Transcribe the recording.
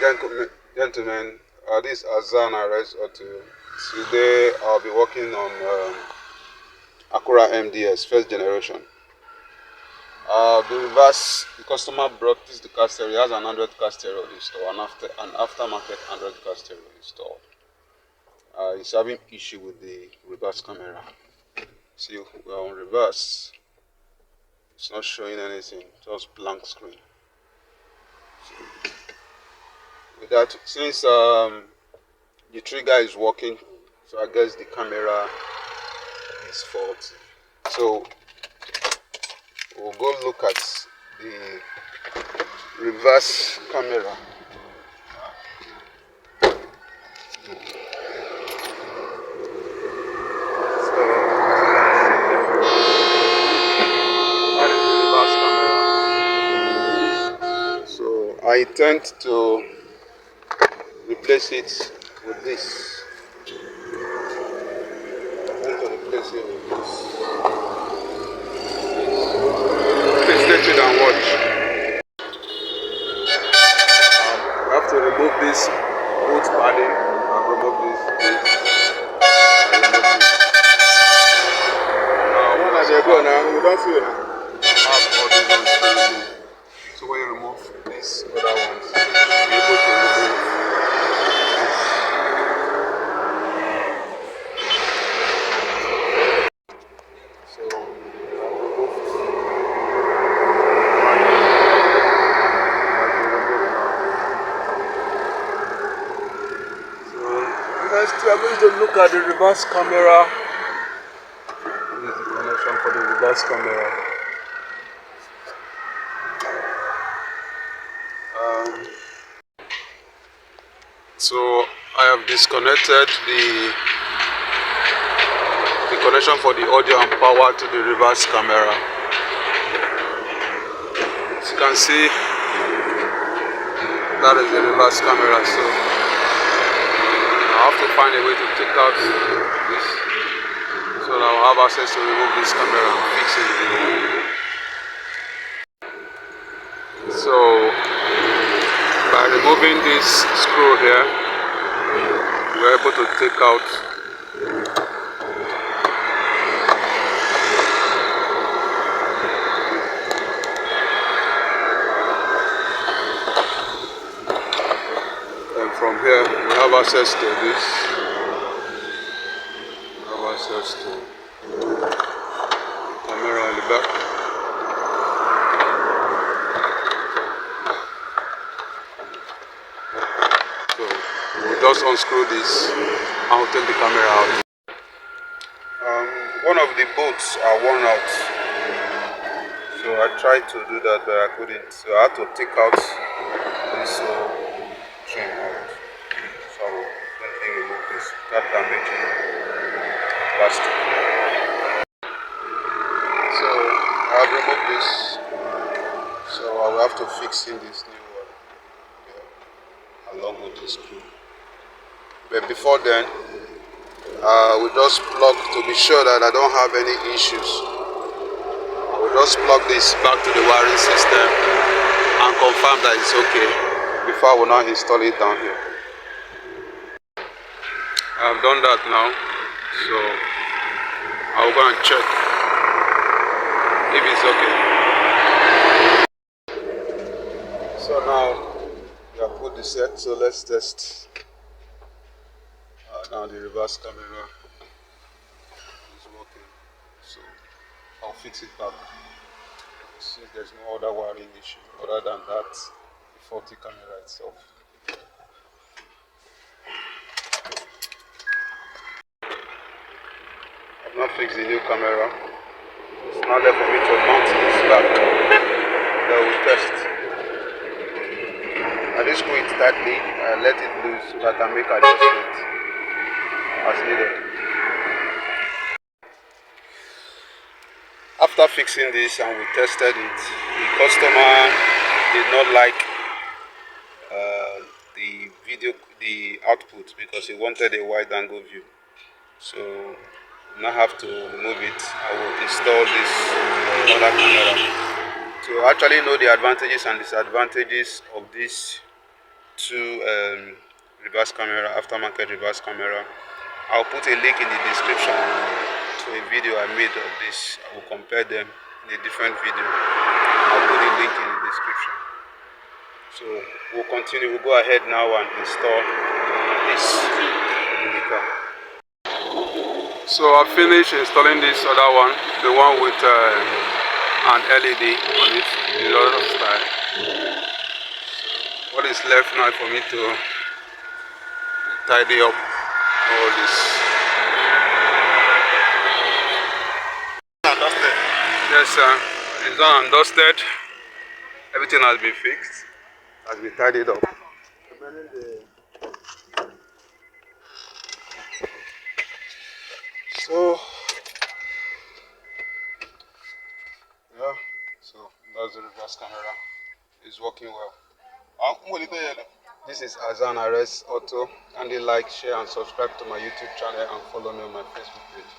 Gentlemen, this is Azan Arrest Auto. Today I'll be working on Acura MDX first generation. The customer brought this the car stereo. He has an Android car stereo installed, an aftermarket Android car stereo installed. He's having issue with the reverse camera. See, we're on reverse. It's not showing anything, just blank screen. With that, since the trigger is working, so I guess the camera is faulty. So we'll go look at the reverse camera. So I intend to replace it with this. Please stay tuned and watch. I have to remove this boot padding and remove this. When I go now, we don't see it now. I have all these ones to remove. So when you remove these other ones, you're able to remove this. So next we are going to look at the reverse camera. This is the connection for the reverse camera. So I have disconnected the connection for the audio and power to the reverse camera. As you can see, that is the reverse camera. So I have to find a way to take out this so that I'll have access to remove this camera and fix it. So by removing this screw here, we're able to take out and from here we have access to this. We have access to camera on the back. Just unscrew this and we'll take the camera out. One of the bolts are worn out, so I tried to do that but I couldn't, so I had to take out this trim out. So let me remove this. That damage plastic. So I have removed this, so I will have to fix in this new one along with the screw. But before then, we just plug to be sure that I don't have any issues. I will just plug this back to the wiring system and confirm that it's okay before I will now install it down here. I have done that now, so I will go and check if it's okay. So now we have put the set, so let's test. Now the reverse camera is working, so I'll fix it back since there's no other wiring issue other than that the faulty camera itself. I've not fixed the new camera. It's now left for me to mount this back. Then we'll test. I just screw it tightly and let it loose so that I can make adjustments as needed. After fixing this and we tested it, the customer did not like the output because he wanted a wide angle view. So now have to remove it. I will install this other camera to actually know the advantages and disadvantages of this two reverse camera, aftermarket reverse camera. I'll put a link in the description to a video I made of this. I will compare them in a different video. I'll put a link in the description. So we'll continue. We'll go ahead now and install this in the car. So I finished installing this other one, the one with an LED on it, in a lot of style. What is left now for me to tidy up all this. Dusted. Yes, sir. It's done and dusted. Everything has been fixed, has been tidied up. So, yeah, so that's the reverse camera. It's working well. This is Azan RS Auto. Kindly like, share, and subscribe to my YouTube channel and follow me on my Facebook page.